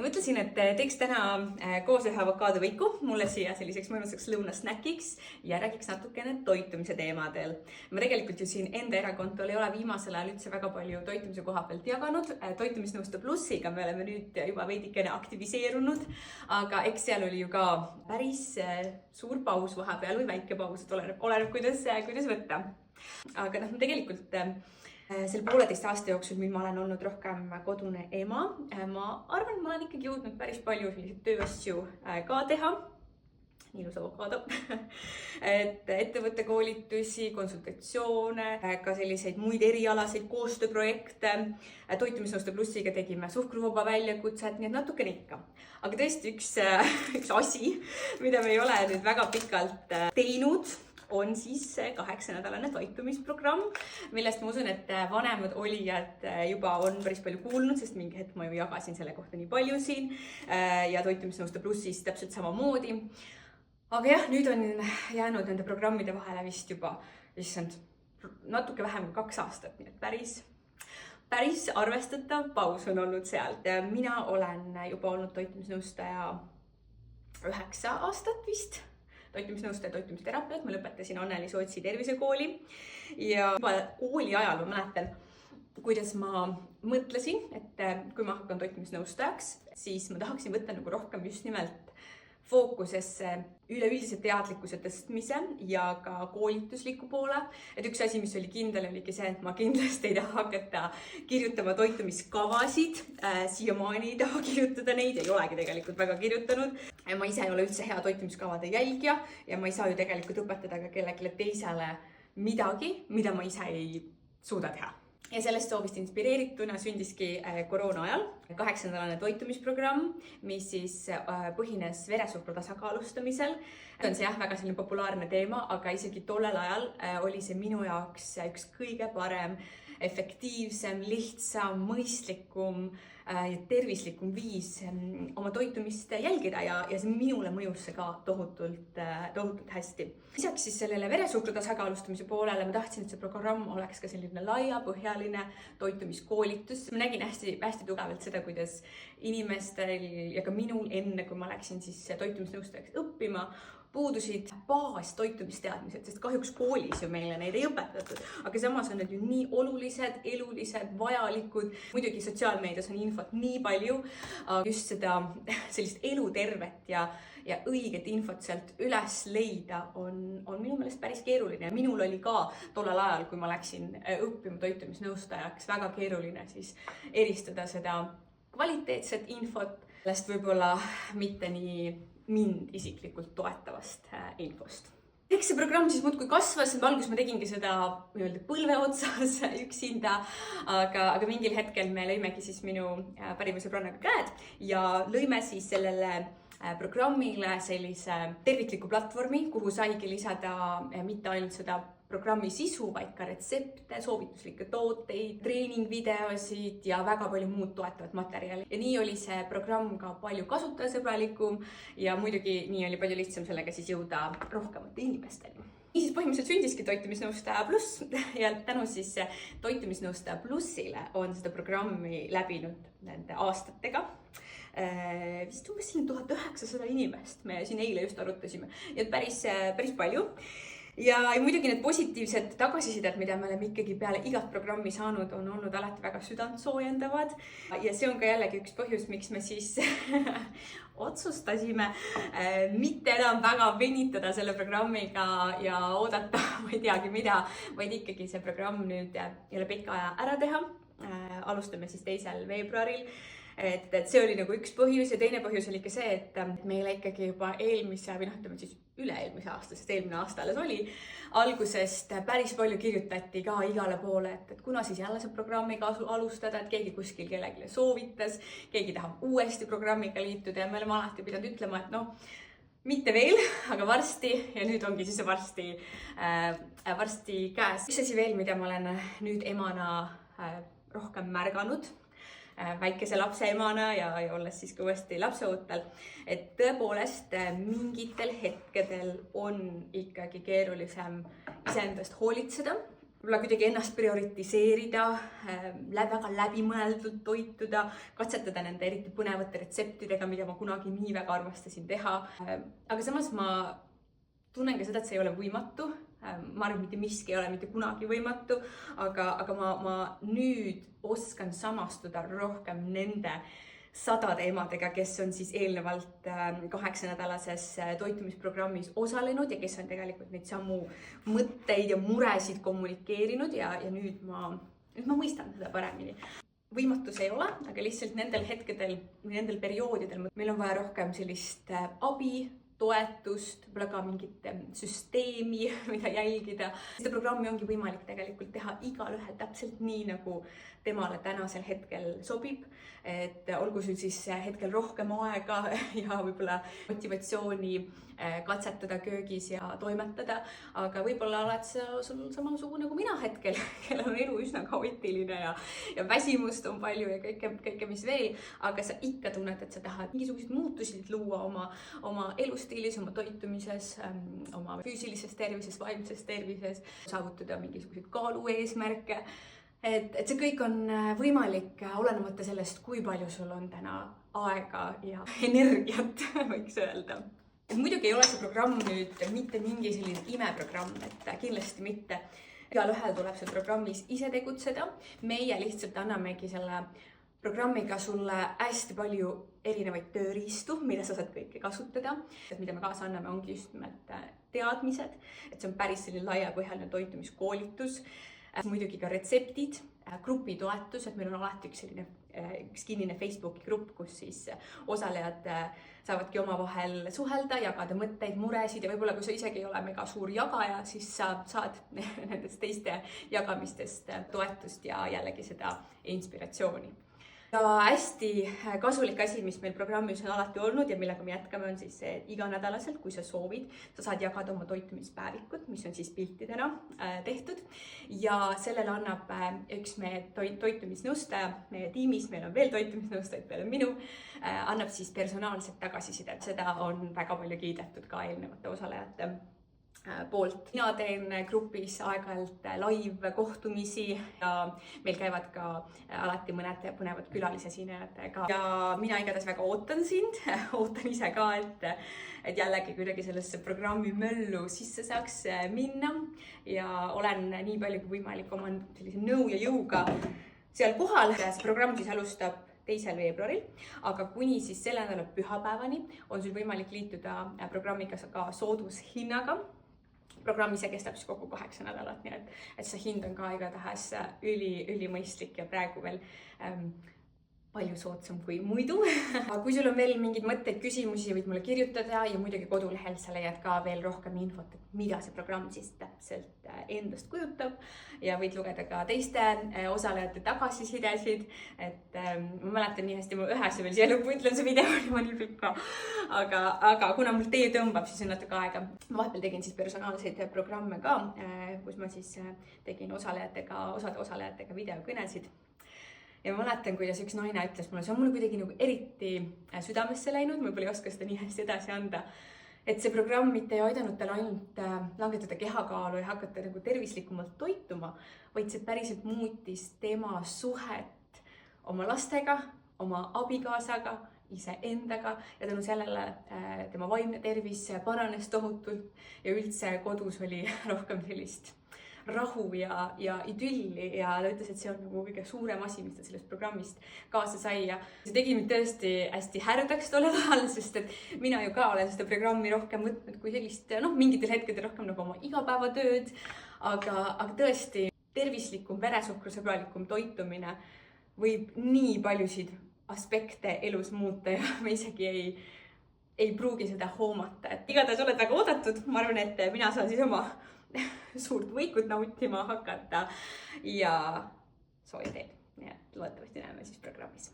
mõtlesin, et teeks täna koos ühe avokaadovõiku mulle siia selliseks mõnusaks lõunasnäkiks ja räägiks natukene toitumise teemadel. Ma tegelikult ju siin enda erakontol ei ole viimasel ajal üldse väga palju toitumise koha pealt jaganud. Toitumisnõuste plussiga me oleme nüüd juba veidikene aktiviseerunud, aga eks seal oli ju ka päris suur paus vahepeal või väike paus, et oleneb kuidas võtta. Aga tegelikult selle 1,5 aasta jooksul, mil ma olen olnud rohkem kodune ema, ma arvan, et ma olen ikkagi jõudnud päris palju selliseid tööasju ka teha. Ilus avokaado. Ettevõtte koolitusi, konsultatsioone, ka selliseid muid erialaseid koostööprojekte. Toitumisnõuste plussiga tegime suhkruvaba väljakutset, nii et natukene ikka. Aga tõesti üks asi, mida me ei ole nüüd väga pikalt teinud, on siis 8-nädalane toitumisprogramm, millest ma usun, et vanemad olijad juba on päris palju kuulnud, sest mingi hetk ma ju jagasin selle kohta nii palju siin ja toitumisnõuste plussis täpselt samamoodi. Aga jah, nüüd on jäänud nende programmide vahele vist juba natuke vähem kui 2 aastat, nii et päris arvestatav paus on olnud sealt. Mina olen juba olnud toitumisnõustaja 9 aastat vist. Toitumisnõustaja, toitumisterapeut, ma lõpetasin Anneli Sootsi tervisekooli ja juba kooli ajal ma mäletan, kuidas ma mõtlesin, et kui ma hakkan toitumisnõustajaks, siis ma tahaksin võtta nagu rohkem just nimelt fookusesse üleüldise teadlikkuse tõstmise ja ka koolitusliku poole. Et üks asi, mis oli kindel, oligi see, et ma kindlasti ei taha hakata kirjutama toitumiskavasid. Siiamaani ei taha kirjutada neid, ei olegi tegelikult väga kirjutanud. Ma ise ei ole üldse hea toitumiskavade jälgija ja ma ei saa ju tegelikult õpetada ka kellelegi teisele midagi, mida ma ise ei suuda teha. Ja sellest soovist inspireerituna sündiski koroona ajal 8-nädalane toitumisprogramm, mis siis põhines veresuhkru tasakaalustamisel. On see väga selline populaarne teema, aga isegi tollel ajal oli see minu jaoks üks kõige parem, efektiivsem, lihtsam, mõistlikum ja tervislikum viis oma toitumist jälgida ja see minule mõjus see ka tohutult hästi. Lisaks siis sellele veresuhkru tasakaalustamise poolele ma tahtsin, et see programm oleks ka selline laiapõhjaline toitumiskoolitus. Ma nägin hästi tugevalt seda, kuidas inimestel ja ka minul enne, kui ma läksin siis toitumisnõustajaks õppima, puudusid baastoitumisteadmised, sest kahjuks koolis ju meile neid ei õpetatud, aga samas on need ju nii olulised, elulised, vajalikud. Muidugi sotsiaalmeedias on infot nii palju, just seda sellist elutervet ja õiget infot sealt üles leida on minu meelest päris keeruline. Minul oli ka tollel ajal, kui ma läksin õppima toitumisnõustajaks, väga keeruline siis eristada seda kvaliteetset infot, sellest võib-olla mitte nii mind isiklikult toetavast infost. Eks see programm siis muudkui kasvas, alguses ma tegingi seda põlve otsas üksinda, aga mingil hetkel me lõimegi siis minu parima sõbrannaga käed ja lõime siis sellele programmile sellise tervikliku platvormi, kuhu saigi lisada mitte ainult seda programmi sisu, vaid ka retsepte, soovituslikke tooteid, treeningvideosid ja väga palju muud toetavat materjali. Ja nii oli see programm ka palju kasutajasõbralikum ja muidugi nii oli palju lihtsam sellega siis jõuda rohkemate inimesteni. Nii siis põhimõtteliselt sündiski Toitumisnõustaja pluss ja tänu siis Toitumisnõustaja plussile on seda programmi läbinud nende aastatega. Vist umbes 1900 inimest, me siin eile just arutasime, ja päris palju. Ja muidugi need positiivsed tagasisidet, mida me oleme ikkagi peale igat programmi saanud, on olnud alati väga südantsoojendavad. Ja see on ka jällegi üks põhjus, miks me siis otsustasime mitte enam väga venitada selle programmiga ja oodata, ma ei teagi mida, vaid ikkagi see programm nüüd jälle pikka aja ära teha. Alustame siis 2. veebruaril. Et see oli nagu üks põhjus ja teine põhjus oli ikka see, et meile ikkagi juba üle-eelmise aasta, sest eelmine aasta alles oli, algusest päris palju kirjutati ka igale poole, et kuna siis jälle see programmiga alustada, et keegi kuskil kellelegi soovitas, keegi tahab uuesti programmiga liituda ja me oleme alati pidanud ütlema, et mitte veel, aga varsti ja nüüd ongi siis varsti käes. Üks asi veel, mida ma olen nüüd emana rohkem märganud, väikese lapse emana ja olles siis ka uuesti lapseootel, et tõepoolest mingitel hetkedel on ikkagi keerulisem iseendast hoolitseda võib-olla kuidagi ennast prioritiseerida, väga läbimõeldult toituda, katsetada nende eriti põnevate retseptidega, mida ma kunagi nii väga armastasin teha. Aga samas ma tunnen ka seda, et see ei ole võimatu. Ma arvan, mitte miski ei ole mitte kunagi võimatu, aga ma nüüd oskan samastuda rohkem nende 100 emadega, kes on siis eelnevalt 8-nädalases toitumisprogrammis osalenud ja kes on tegelikult neid samu mõtteid ja muresid kommunikeerinud ja nüüd ma mõistan seda paremini. Võimatus ei ole, aga lihtsalt nendel hetkedel või nendel perioodidel meil on vaja rohkem sellist abi, toetust, võib-olla ka mingit süsteemi, mida jälgida. Seda programmi ongi võimalik tegelikult teha igalühel täpselt nii, nagu temale tänasel hetkel sobib. Et olgu sul siis hetkel rohkem aega ja võib-olla motivatsiooni katsetada köögis ja toimetada, aga võib-olla oled sul samasugune nagu mina hetkel, kellel on elu üsna kaootiline ja väsimust on palju ja kõike mis veel, aga sa ikka tunned, et sa tahad mingisuguseid muutusi luua oma elustiilis, oma toitumises, oma füüsilises tervises, vaimses tervises, saavutada mingisuguseid kaalu eesmärke. Et see kõik on võimalik olenemata sellest, kui palju sul on täna aega ja energiat, võiks öelda. Muidugi ei ole see programm nüüd mitte mingi selline imeprogramm, et kindlasti mitte. Igalühel tuleb seal programmis ise tegutseda. Meie lihtsalt annamegi selle programmiga sulle hästi palju erinevaid tööriistu, mida sa saad kõike kasutada. Mida me kaasa anname, ongi just nimelt teadmised, et see on päris selline laiapõhjaline toitumiskoolitus. Muidugi ka retseptid, grupitoetus, et meil on alati üks kinnine Facebooki grupp, kus siis osalejad saavadki omavahel suhelda, jagada mõtteid, muresid ja võib-olla kui sa isegi ei ole mega suur jagaja, siis sa saad nendest teiste jagamistest toetust ja jällegi seda inspiratsiooni. Ja hästi kasulik asi, mis meil programmis on alati olnud ja millega me jätkame, on siis see, et iganädalaselt, kui sa soovid, sa saad jagada oma toitumispäevikut, mis on siis piltidena tehtud. Ja sellele annab üks meie toitumisnõustaja, meie tiimis, meil on veel toitumisnõustajaid peale minu, annab siis personaalset tagasisidet. Seda on väga palju kiidetud ka eelnevate osalejate poolt. Mina teen grupis aeg-ajalt live kohtumisi ja meil käivad ka alati mõned põnevad külalisesinejad. Ja mina igatahes väga ootan sind, ootan ise ka, et jällegi kuidagi sellesse programmi möllu sisse saaks minna ja olen nii palju kui võimalik oma sellise nõu ja jõuga seal kohal. See programm siis alustab 2. veebruaril, aga kuni siis selle nädala pühapäevani on sul võimalik liituda programmiga ka soodushinnaga. Programm ise kestab siis kokku 8 nädalat, nii et see hind on ka igatahes ülimõistlik ja praegu veel palju soodsam kui muidu. Kui sul on veel mingid mõtteid, küsimusi, võid mulle kirjutada ja muidugi kodulehel sa leiad ka veel rohkem infot, et mida see programm siis täpselt endast kujutab ja võid lugeda ka teiste osalejate tagasisidesid. Et ma mäletan nii hästi, ma ühes veel siia lõppu ütlen, see video oli nii pikk, aga kuna mul tee tõmbab, siis on natuke aega. Ma vahepeal tegin siis personaalseid programme ka, kus ma siis tegin osade osalejatega videokõnesid. Ja ma mäletan, kuidas üks naine ütles mulle, see on mulle kuidagi nagu eriti südamesse läinud, ma võib-olla ei oska seda nii hästi edasi anda, et see programm mitte ei aidanud tal ainult langetada kehakaalu ja hakata nagu tervislikumalt toituma, vaid see päriselt muutis tema suhet oma lastega, oma abikaasaga, iseendaga ja tänu sellele tema vaimne tervis paranes tohutult ja üldse kodus oli rohkem sellist rahu ja idülli ja ta ütles, et see on nagu kõige suurem asi, mis ta sellest programmist kaasa sai ja see tegi mind tõesti hästi härdaks tollel ajal, sest et mina ju ka olen seda programmi rohkem võtnud kui sellist, mingitel hetkedel rohkem nagu oma igapäevatööd, aga tõesti tervislikum, veresuhkrusõbralikum toitumine võib nii paljusid aspekte elus muuta ja me isegi ei pruugi seda hoomata, et igatahes oled väga oodatud, ma arvan, et mina saan siis oma suurt võikut nautima hakata ja sooja teed. Nii et loodetavasti näeme siis programmis.